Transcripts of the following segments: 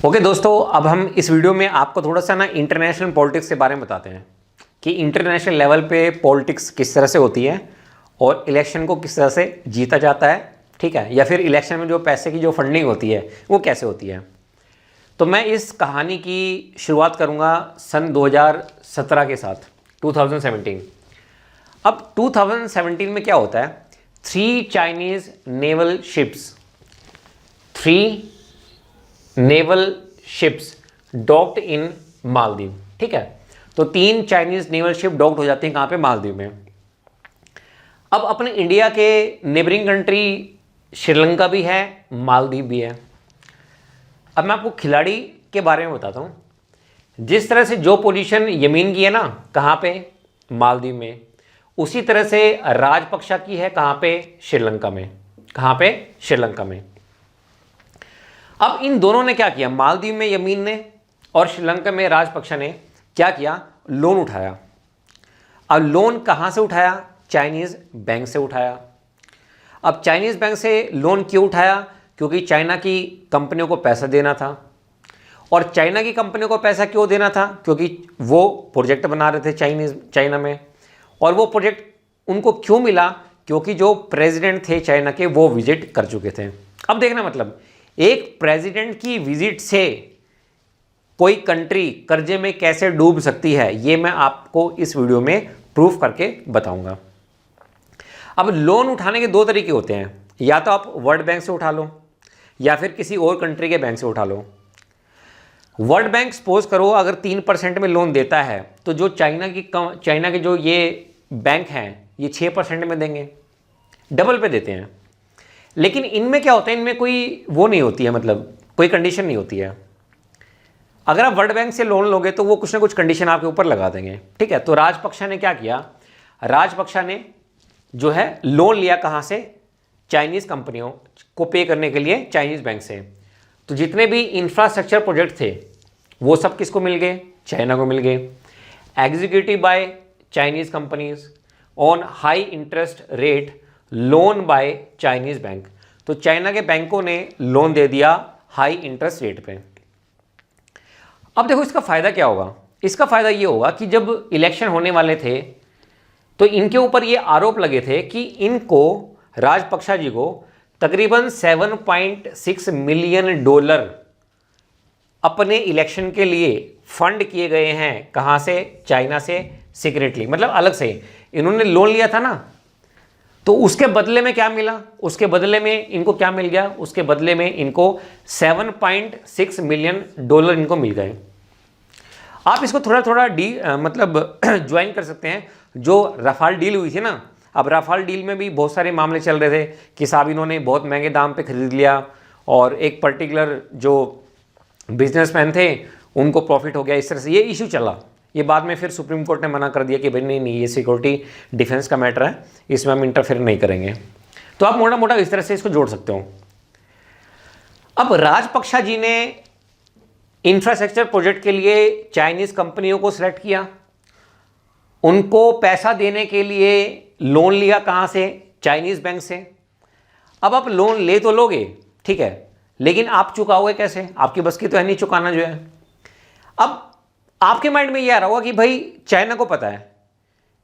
Okay दोस्तों, अब हम इस वीडियो में आपको थोड़ा सा ना इंटरनेशनल पॉलिटिक्स के बारे में बताते हैं कि इंटरनेशनल लेवल पे पॉलिटिक्स किस तरह से होती है और इलेक्शन को किस तरह से जीता जाता है, ठीक है, या फिर इलेक्शन में जो पैसे की जो फंडिंग होती है वो कैसे होती है। तो मैं इस कहानी की शुरुआत करूँगा सन 2017 के साथ, 2017। अब 2017 में क्या होता है, 3 चाइनीज़ नेवल शिप्स डॉक्ड इन मालदीव, ठीक है। तो 3 चाइनीज़ नेवल शिप डॉक्ड हो जाते हैं कहाँ पे, मालदीव में। अब अपने इंडिया के नेबरिंग कंट्री श्रीलंका भी है, मालदीव भी है। अब मैं आपको खिलाड़ी के बारे में बताता हूँ। जिस तरह से जो पोजीशन यमीन की है ना, कहाँ पे, मालदीव में, उसी तरह से राजपक्षा की है कहाँ पे, श्रीलंका में। कहाँ पे, श्रीलंका में। अब इन दोनों ने क्या किया, मालदीव में यमीन ने और श्रीलंका में राजपक्षा ने क्या किया, लोन उठाया। अब लोन कहाँ से उठाया, चाइनीज़ बैंक से उठाया। अब चाइनीज़ बैंक से लोन क्यों उठाया, क्योंकि चाइना की कंपनियों को पैसा देना था। और चाइना की कंपनियों को पैसा क्यों देना था, क्योंकि वो प्रोजेक्ट बना रहे थे चाइना में। और वो प्रोजेक्ट उनको क्यों मिला, क्योंकि जो प्रेसिडेंट थे चाइना के वो विजिट कर चुके थे। अब देखना, मतलब एक प्रेसिडेंट की विजिट से कोई कंट्री कर्जे में कैसे डूब सकती है, ये मैं आपको इस वीडियो में प्रूफ करके बताऊंगा। अब लोन उठाने के 2 तरीके होते हैं, या तो आप वर्ल्ड बैंक से उठा लो या फिर किसी और कंट्री के बैंक से उठा लो। वर्ल्ड बैंक सपोज करो अगर 3% में लोन देता है, तो जो चाइना के जो ये बैंक हैं ये 6% में देंगे, डबल पे देते हैं। लेकिन इनमें क्या होता है, इनमें कोई वो नहीं होती है, मतलब कोई कंडीशन नहीं होती है। अगर आप वर्ल्ड बैंक से लोन लोगे तो वो कुछ ना कुछ कंडीशन आपके ऊपर लगा देंगे, ठीक है। तो राजपक्षा ने क्या किया, राजपक्षा ने जो है लोन लिया कहाँ से, चाइनीज़ कंपनियों को पे करने के लिए चाइनीज़ बैंक से। तो जितने भी इंफ्रास्ट्रक्चर प्रोजेक्ट थे वो सब किसको मिल गए, चाइना को मिल गए। Executive by Chinese companies on high interest rate loan by Chinese bank. तो चाइना के बैंकों ने लोन दे दिया हाई इंटरेस्ट रेट पे। अब देखो इसका फ़ायदा क्या होगा, इसका फ़ायदा ये होगा कि जब इलेक्शन होने वाले थे तो इनके ऊपर ये आरोप लगे थे कि इनको, राजपक्षा जी को, तकरीबन $7.6 मिलियन अपने इलेक्शन के लिए फंड किए गए हैं। कहाँ से, चाइना से, सीक्रेटली, मतलब अलग से। इन्होंने लोन लिया था ना, तो उसके बदले में क्या मिला, उसके बदले में इनको क्या मिल गया, उसके बदले में इनको $7.6 मिलियन इनको मिल गए। आप इसको थोड़ा थोड़ा मतलब ज्वाइन कर सकते हैं जो रफाल डील हुई थी ना। अब रफाल डील में भी बहुत सारे मामले चल रहे थे कि साहब इन्होंने बहुत महंगे दाम पे खरीद लिया और एक पर्टिकुलर जो बिजनेसमैन थे उनको प्रॉफिट हो गया, इस तरह से ये इशू चला। ये बाद में फिर सुप्रीम कोर्ट ने मना कर दिया कि भाई नहीं, ये सिक्योरिटी डिफेंस का मैटर है, इसमें हम इंटरफेयर नहीं करेंगे। तो आप मोटा मोटा इस तरह से इसको जोड़ सकते हो। अब राजपक्षा जी ने इंफ्रास्ट्रक्चर प्रोजेक्ट के लिए चाइनीज़ कंपनियों को सिलेक्ट किया, उनको पैसा देने के लिए लोन लिया कहाँ से, चाइनीज़ बैंक से। अब आप लोन ले तो लोगे, ठीक है, लेकिन आप चुकाओगे कैसे, आपकी बस की तो है नहीं चुकाना जो है। अब आपके माइंड में ये आ रहा होगा कि भाई चाइना को पता है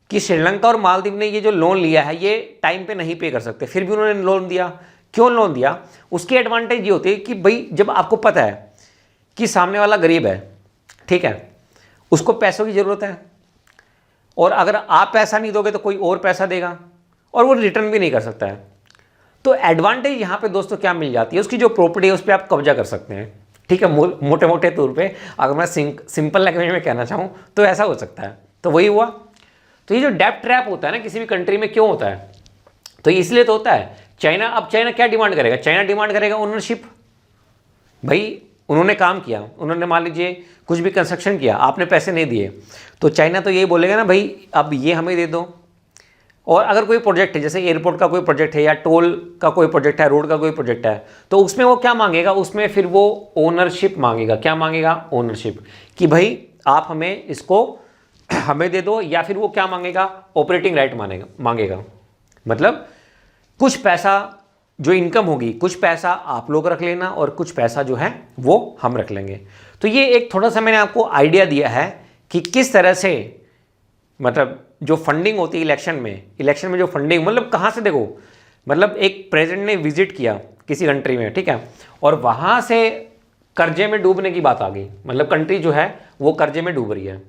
कि श्रीलंका और मालदीव ने ये जो लोन लिया है ये टाइम पे नहीं पे कर सकते, फिर भी उन्होंने लोन दिया। क्यों लोन दिया, उसकी एडवांटेज ये होती है कि भाई जब आपको पता है कि सामने वाला गरीब है, ठीक है, उसको पैसों की ज़रूरत है, और अगर आप पैसा नहीं दोगे तो कोई और पैसा देगा और वो रिटर्न भी नहीं कर सकता है। तो एडवांटेज यहाँ पे दोस्तों क्या मिल जाती है, उसकी जो प्रॉपर्टी है उस पर आप कब्जा कर सकते हैं, ठीक है। मोटे मोटे तौर पे अगर मैं सिंपल लैंग्वेज में कहना चाहूँ तो ऐसा हो सकता है। तो वही हुआ। तो ये जो डेब्ट ट्रैप होता है ना किसी भी कंट्री में, क्यों होता है, तो इसलिए तो होता है। अब चाइना क्या डिमांड करेगा, चाइना डिमांड करेगा ओनरशिप। भाई उन्होंने काम किया, उन्होंने मान लीजिए कुछ भी कंस्ट्रक्शन किया, आपने पैसे नहीं दिए, तो चाइना तो यही बोलेगा ना, भाई अब ये हमें दे दो। और अगर कोई प्रोजेक्ट है, जैसे एयरपोर्ट का कोई प्रोजेक्ट है या टोल का कोई प्रोजेक्ट है, रोड का कोई प्रोजेक्ट है, तो उसमें वो क्या मांगेगा, उसमें फिर वो ओनरशिप मांगेगा। क्या मांगेगा, ओनरशिप, कि भाई आप हमें इसको हमें दे दो। या फिर वो क्या मांगेगा, ऑपरेटिंग राइट मांगेगा। मतलब कुछ पैसा जो इनकम होगी कुछ पैसा आप लोग रख लेना और कुछ पैसा जो है वो हम रख लेंगे। तो ये एक थोड़ा सा मैंने आपको आइडिया दिया है कि किस तरह से मतलब जो फंडिंग होती है इलेक्शन में जो फंडिंग मतलब कहाँ से देखो, मतलब एक प्रेसिडेंट ने विजिट किया किसी कंट्री में, ठीक है, और वहाँ से कर्जे में डूबने की बात आ गई, मतलब कंट्री जो है वो कर्जे में डूब रही है।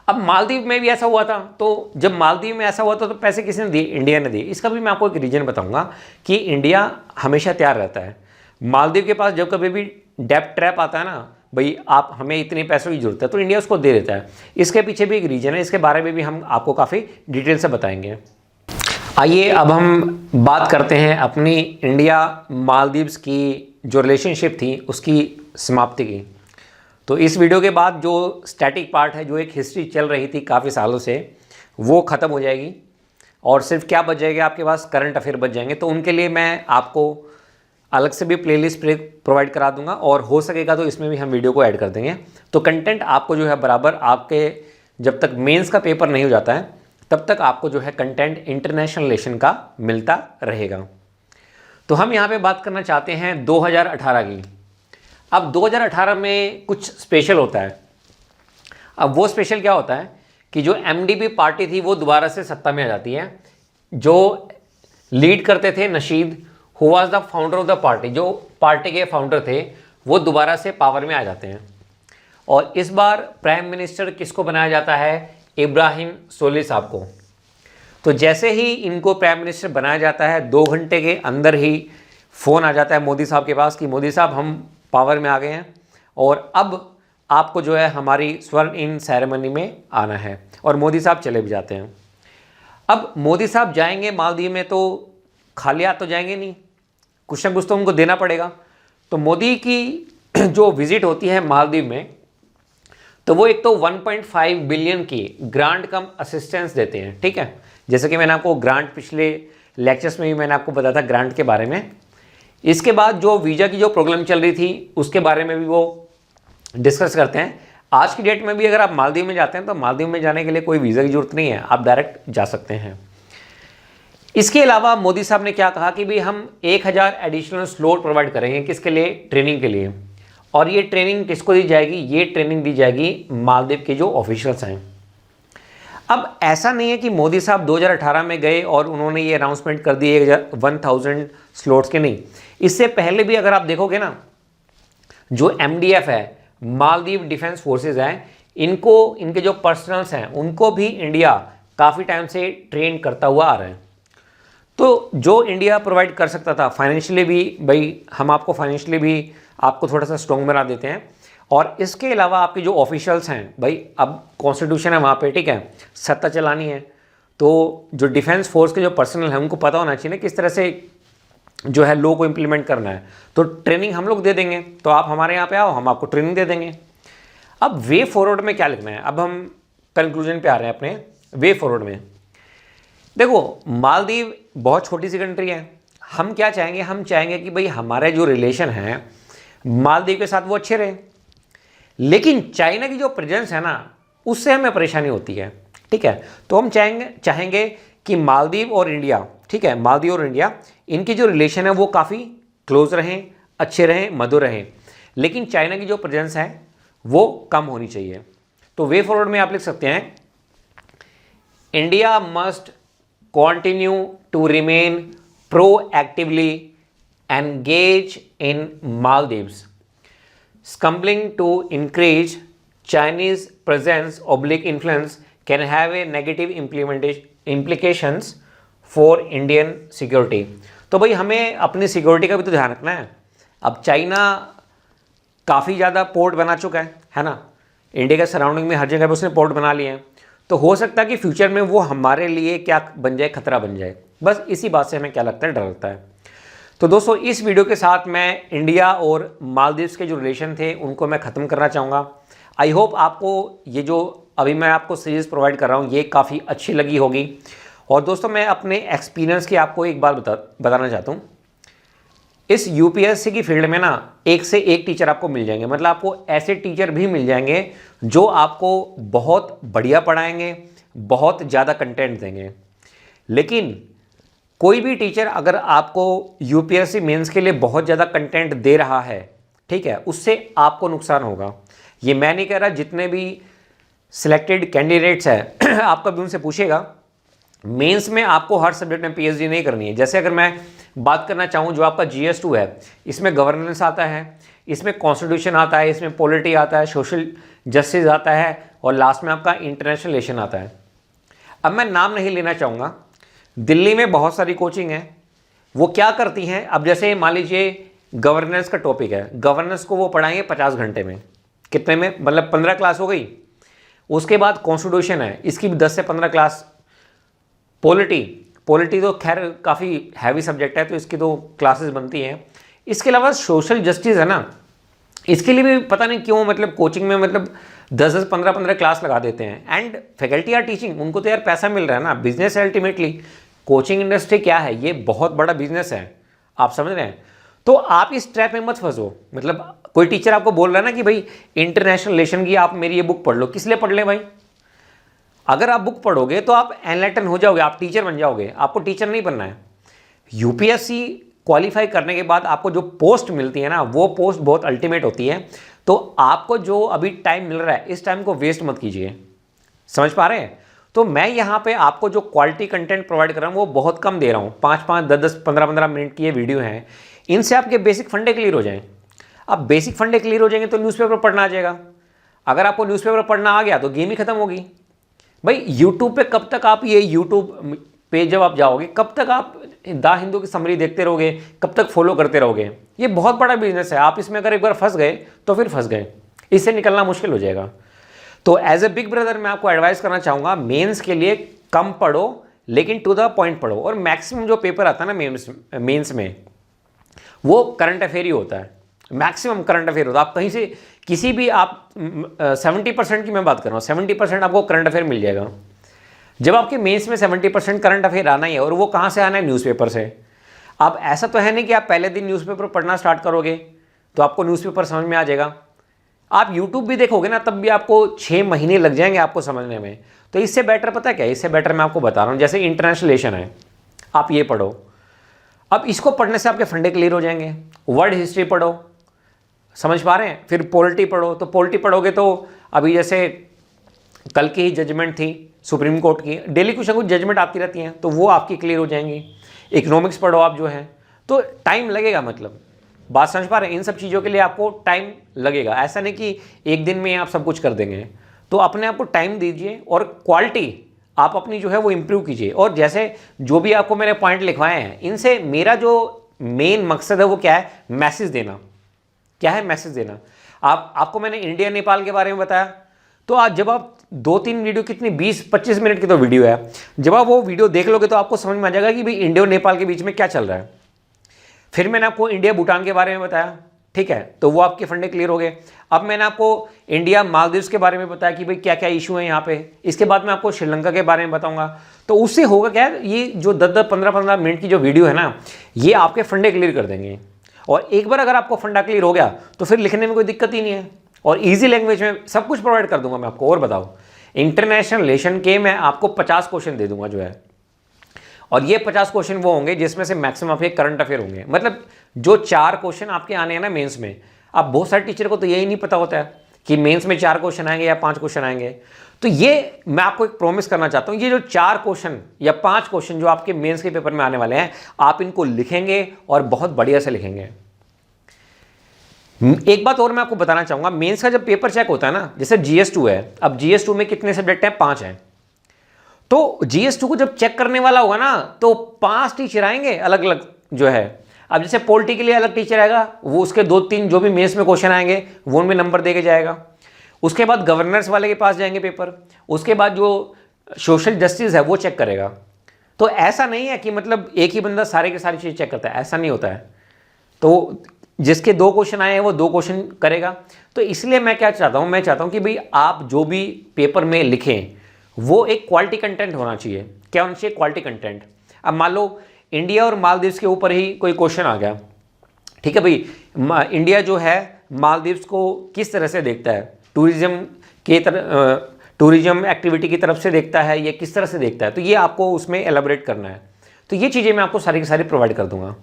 अब मालदीव में भी ऐसा हुआ था, तो जब मालदीव में ऐसा हुआ था तो पैसे किसने दिए? इंडिया ने दिए। इसका भी मैं आपको एक रीजन बताऊंगा कि इंडिया हमेशा तैयार रहता है। मालदीव के पास जब कभी भी डेब्ट ट्रैप आता है ना, भाई आप हमें इतने पैसों की जरूरत है, तो इंडिया उसको दे देता है। इसके पीछे भी एक रीजन है, इसके बारे में भी हम आपको काफ़ी डिटेल से बताएंगे। आइए अब हम बात करते हैं अपनी इंडिया मालदीव्स की जो रिलेशनशिप थी उसकी समाप्ति की। तो इस वीडियो के बाद जो स्टैटिक पार्ट है, जो एक हिस्ट्री चल रही थी काफ़ी सालों से, वो ख़त्म हो जाएगी और सिर्फ क्या बच जाएगा आपके पास, करंट अफेयर बच जाएंगे। तो उनके लिए मैं आपको अलग से भी प्लेलिस्ट प्रोवाइड करा दूंगा और हो सकेगा तो इसमें भी हम वीडियो को ऐड कर देंगे। तो कंटेंट आपको जो है बराबर आपके जब तक मेंस का पेपर नहीं हो जाता है तब तक आपको जो है कंटेंट इंटरनेशनल रिलेशन का मिलता रहेगा। तो हम यहाँ पे बात करना चाहते हैं 2018 की। अब 2018 में कुछ स्पेशल होता है। अब वो स्पेशल क्या होता है कि जो एमडीपी पार्टी थी वो दोबारा से सत्ता में आ जाती है। जो लीड करते थे Nasheed, who was the founder of the party, जो पार्टी के फाउंडर थे, वो दोबारा से पावर में आ जाते हैं। और इस बार प्राइम मिनिस्टर किसको बनाया जाता है? इब्राहिम सोली साहब को। तो जैसे ही इनको प्राइम मिनिस्टर बनाया जाता है 2 घंटे के अंदर ही फ़ोन आ जाता है मोदी साहब के पास कि मोदी साहब हम पावर में आ गए हैं और अब आपको जो है हमारी स्वर्ण इन सेरेमनी में आना है। और मोदी साहब चले भी जाते हैं। अब मोदी साहब जाएंगे मालदीव में तो खाली हाथ तो जाएंगे नहीं, कुछ ना कुछ तो उनको देना पड़ेगा। तो मोदी की जो विजिट होती है मालदीव में, तो वो एक तो 1.5 बिलियन की ग्रांट कम असिस्टेंस देते हैं, ठीक है। जैसे कि मैंने आपको ग्रांट पिछले लेक्चर्स में भी मैंने आपको बताया था ग्रांट के बारे में। इसके बाद जो वीज़ा की जो प्रॉब्लम चल रही थी उसके बारे में भी वो डिस्कस करते हैं। आज की डेट में भी अगर आप मालदीव में जाते हैं तो मालदीव में जाने के लिए कोई वीज़ा की जरूरत नहीं है, आप डायरेक्ट जा सकते हैं। इसके अलावा मोदी साहब ने क्या कहा कि भाई हम 1000 एडिशनल स्लॉट प्रोवाइड करेंगे, किसके लिए? ट्रेनिंग के लिए। और ये ट्रेनिंग किसको दी जाएगी? ये ट्रेनिंग दी जाएगी मालदीव के जो ऑफिशियल्स हैं। अब ऐसा नहीं है कि मोदी साहब 2018 में गए और उन्होंने ये अनाउंसमेंट कर दी 1000 स्लॉट्स के, नहीं। इससे पहले भी अगर आप देखोगे ना, जो एमडीएफ है, मालदीव डिफेंस फोर्सेस हैं, इनको इनके जो पर्सनल्स हैं उनको भी इंडिया काफ़ी टाइम से ट्रेन करता हुआ आ रहा है। तो जो इंडिया प्रोवाइड कर सकता था फाइनेंशियली भी, भाई हम आपको फाइनेंशियली भी आपको थोड़ा सा स्ट्रॉन्ग बना देते हैं। और इसके अलावा आपके जो ऑफिशियल्स हैं, भाई अब कॉन्स्टिट्यूशन है वहाँ पे, ठीक है, सत्ता चलानी है, तो जो डिफेंस फोर्स के जो पर्सनल हैं उनको पता होना चाहिए ना किस तरह से जो है लॉ को इम्प्लीमेंट करना है। तो ट्रेनिंग हम लोग दे देंगे, तो आप हमारे यहाँ पे आओ, हम आपको ट्रेनिंग दे देंगे। अब वे फॉरवर्ड में क्या लिखना है? अब हम कंक्लूजन पे आ रहे हैं अपने वे फॉरवर्ड में। देखो मालदीव बहुत छोटी सी कंट्री है। हम क्या चाहेंगे? हम चाहेंगे कि भाई हमारे जो रिलेशन हैं मालदीव के साथ वो अच्छे रहे, लेकिन चाइना की जो प्रेजेंस है ना उससे हमें परेशानी होती है, ठीक है। तो हम चाहेंगे कि मालदीव और इंडिया, ठीक है, मालदीव और इंडिया इनकी जो रिलेशन है वो काफ़ी क्लोज रहें, अच्छे रहें, मधुर रहें, लेकिन चाइना की जो प्रेजेंस है वो कम होनी चाहिए। तो वे फॉरवर्ड में आप लिख सकते हैं, India must continue to remain proactively engaged in Maldives, scumbling to increase Chinese presence / influence can have a negative implications for Indian security। तो भाई हमें अपनी सिक्योरिटी का भी तो ध्यान रखना है। अब चाइना काफ़ी ज़्यादा पोर्ट बना चुका है ना, इंडिया के सराउंडिंग में हर जगह पे उसने पोर्ट बना लिए हैं। तो हो सकता है कि फ्यूचर में वो हमारे लिए क्या बन जाए, खतरा बन जाए। बस इसी बात से हमें क्या लगता है, डर लगता है। तो दोस्तों इस वीडियो के साथ मैं इंडिया और मालदीव्स के जो रिलेशन थे उनको मैं ख़त्म करना चाहूँगा। आई होप आपको ये जो अभी मैं आपको सीरीज़ प्रोवाइड कर रहा हूँ ये काफ़ी अच्छी लगी होगी। और दोस्तों मैं अपने एक्सपीरियंस की आपको एक बात बताना चाहता हूँ। इस यूपीएससी की फील्ड में ना एक से एक टीचर आपको मिल जाएंगे, मतलब आपको ऐसे टीचर भी मिल जाएंगे जो आपको बहुत बढ़िया पढ़ाएंगे, बहुत ज़्यादा कंटेंट देंगे, लेकिन कोई भी टीचर अगर आपको यूपीएससी मेंस के लिए बहुत ज़्यादा कंटेंट दे रहा है, ठीक है, उससे आपको नुकसान होगा। ये मैं नहीं कह रहा, जितने भी सिलेक्टेड कैंडिडेट्स हैं आप कभी उनसे पूछेगा, मेंस में आपको हर सब्जेक्ट में पीएचडी नहीं करनी है। जैसे अगर मैं बात करना चाहूँ, जो आपका GS2 है, इसमें गवर्नेंस आता है, इसमें कॉन्स्टिट्यूशन आता है, इसमें पॉलिटी आता है, सोशल जस्टिस आता है, और लास्ट में आपका इंटरनेशनल रिलेशन आता है। अब मैं नाम नहीं लेना चाहूँगा, दिल्ली में बहुत सारी कोचिंग है, वो क्या करती हैं, अब जैसे मान लीजिए गवर्नेंस का टॉपिक है, गवर्नेंस को वो पढ़ाएंगे 50 घंटे में, कितने में, मतलब 15 क्लास हो गई। उसके बाद कॉन्स्टिट्यूशन है, इसकी भी 10 से 15 क्लास। पॉलिटी तो खैर काफ़ी हैवी सब्जेक्ट है, तो इसकी तो क्लासेस बनती हैं। इसके अलावा सोशल जस्टिस है ना, इसके लिए भी पता नहीं क्यों मतलब कोचिंग में मतलब 10-10, 15-15 क्लास लगा देते हैं। एंड फैकल्टी आर टीचिंग, उनको तो यार पैसा मिल रहा है ना, बिजनेस है अल्टीमेटली। कोचिंग इंडस्ट्री क्या है, ये बहुत बड़ा बिजनेस है, आप समझ रहे हैं। तो आप इस ट्रैप में मत फंसो। मतलब कोई टीचर आपको बोल रहा है ना कि भाई इंटरनेशनल रिलेशन की आप मेरी ये बुक पढ़ लो, किस लिए पढ़ लें भाई? अगर आप बुक पढ़ोगे तो आप एनलाइटन हो जाओगे, आप टीचर बन जाओगे, आपको टीचर नहीं बनना है। यूपीएससी क्वालिफाई करने के बाद आपको जो पोस्ट मिलती है ना, वो पोस्ट बहुत अल्टीमेट होती है। तो आपको जो अभी टाइम मिल रहा है, इस टाइम को वेस्ट मत कीजिए। समझ पा रहे हैं? तो मैं यहाँ पे आपको जो क्वालिटी कंटेंट प्रोवाइड कर रहा हूँ वो बहुत कम दे रहा हूँ। 5-5, 10-10, 15-15 मिनट की ये वीडियो हैं, इनसे आपके बेसिक फंडे क्लियर हो जाएं। अब बेसिक फंडे क्लियर हो जाएंगे तो न्यूज़पेपर पढ़ना आ जाएगा। अगर आपको न्यूज़पेपर पढ़ना आ गया तो गेम ही खत्म होगी भाई। यूट्यूब पे कब तक आप, ये यूट्यूब पे जब आप जाओगे, कब तक आप द हिंदू की समरी देखते रहोगे, कब तक फॉलो करते रहोगे? ये बहुत बड़ा बिजनेस है, आप इसमें अगर एक बार फंस गए तो फिर फंस गए, इससे निकलना मुश्किल हो जाएगा। तो एज ए बिग ब्रदर मैं आपको एडवाइस करना चाहूँगा, मेंस के लिए कम पढ़ो लेकिन टू द पॉइंट पढ़ो। और मैक्सिमम जो पेपर आता है ना मेंस में, वो करंट अफेयर ही होता है, मैक्सिमम करंट अफेयर होता है। आप कहीं से किसी भी आप 70% की मैं बात कर रहा हूँ, 70% आपको करंट अफेयर मिल जाएगा। जब आपके मेंस में 70% करंट अफेयर आना ही है, और वो कहाँ से आना है? न्यूज़पेपर से। अब ऐसा तो है नहीं कि आप पहले दिन न्यूज़पेपर पढ़ना स्टार्ट करोगे तो आपको न्यूज़पेपर समझ में आ जाएगा। आप यूट्यूब भी देखोगे ना, तब भी आपको 6 महीने लग जाएंगे आपको समझने में। तो इससे बेटर पता है क्या? इससे बेटर मैं आपको बता रहा हूँ, जैसे इंटरनेशनल रिलेशन है, आप ये पढ़ो। अब इसको पढ़ने से आपके फंडे क्लियर हो जाएंगे। वर्ल्ड हिस्ट्री पढ़ो, समझ पा रहे हैं? फिर पॉलिटी पढ़ो, तो पॉलिटी पढ़ोगे तो अभी जैसे कल की ही जजमेंट थी सुप्रीम कोर्ट की, डेली कुछ ना कुछ जजमेंट आती रहती हैं, तो वो आपकी क्लियर हो जाएंगी। इकोनॉमिक्स पढ़ो आप जो है, तो टाइम लगेगा, मतलब बात समझ पा रहे हैं? इन सब चीज़ों के लिए आपको टाइम लगेगा, ऐसा नहीं कि एक दिन में आप सब कुछ कर देंगे। तो अपने आप को टाइम दीजिए और क्वालिटी आप अपनी जो है वो इम्प्रूव कीजिए। और जैसे जो भी आपको मैंने पॉइंट लिखवाए हैं, इनसे मेरा जो मेन मकसद है वो क्या है? मैसेज देना। क्या है? मैसेज देना। आपको मैंने इंडिया नेपाल के बारे में बताया, तो आज जब आप 2-3 वीडियो, कितनी 20-25 मिनट की तो वीडियो है, जब आप वो वीडियो देख लोगे तो आपको समझ में आ जाएगा कि भाई इंडिया और नेपाल के बीच में क्या चल रहा है। फिर मैंने आपको इंडिया भूटान के बारे में बताया, ठीक है, तो वो आपके फंडे क्लियर हो गए। अब मैंने आपको इंडिया मालदीव्स के बारे में बताया कि भाई क्या क्या इशू है यहाँ पे। इसके बाद मैं आपको श्रीलंका के बारे में बताऊंगा। तो उससे होगा क्या, ये जो 10-10, 15-15 मिनट की जो वीडियो है ना, ये आपके फंडे क्लियर कर देंगे। और एक बार अगर आपको फंडा क्लियर हो गया तो फिर लिखने में कोई दिक्कत ही नहीं है, और ईजी लैंग्वेज में सब कुछ प्रोवाइड कर दूंगा मैं आपको। और बताओ, इंटरनेशनल रिलेशन के मैं आपको 50 क्वेश्चन दे दूंगा जो है, और ये 50 क्वेश्चन वो होंगे जिसमें से मैक्सिमम आपके करंट अफेयर होंगे। मतलब जो 4 क्वेश्चन आपके आने हैं ना मेंस में, अब बहुत सारे टीचर को तो यही नहीं पता होता है कि मेंस में 4 क्वेश्चन आएंगे या 5 क्वेश्चन आएंगे। तो ये मैं आपको एक प्रॉमिस करना चाहता हूँ, ये जो 4 क्वेश्चन या 5 क्वेश्चन जो आपके मेंस के पेपर में आने वाले हैं, आप इनको लिखेंगे और बहुत बढ़िया से लिखेंगे। एक बात और मैं आपको बताना चाहूंगा, मेंस का जब पेपर चेक होता है ना, जैसे GS2 है, अब GS2 में कितने सब्जेक्ट हैं? 5 हैं। तो GS2 को जब चेक करने वाला होगा ना, तो 5 टीचर आएंगे अलग अलग जो है। अब जैसे पॉलिटी के लिए अलग टीचर आएगा, वो उसके 2-3 जो भी मेंस में क्वेश्चन आएंगे वो उनमें नंबर दे के जाएगा। उसके बाद गवर्नेंस वाले के पास जाएंगे पेपर, उसके बाद जो सोशल जस्टिस है वो चेक करेगा। तो ऐसा नहीं है कि मतलब एक ही बंदा सारे के सारी चीज़ चेक करता है, ऐसा नहीं होता है। तो जिसके 2 क्वेश्चन आए हैं वो 2 क्वेश्चन करेगा। तो इसलिए मैं क्या चाहता हूँ, मैं चाहता हूँ कि भाई आप जो भी पेपर में लिखें वो एक क्वालिटी कंटेंट होना चाहिए। क्या होना चाहिए? Quality content. अब मान लो इंडिया और मालदीव्स के ऊपर ही कोई क्वेश्चन आ गया, ठीक है भाई, इंडिया जो है मालदीव्स को किस तरह से देखता है? टूरिज्म एक्टिविटी की तरफ से देखता है या किस तरह से देखता है? तो ये आपको उसमें एलाबोरेट करना है। तो ये चीज़ें मैं आपको सारी की सारी प्रोवाइड कर दूंगा।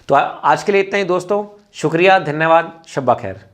तो आज के लिए इतना ही दोस्तों, शुक्रिया, धन्यवाद, शब्बा खैर।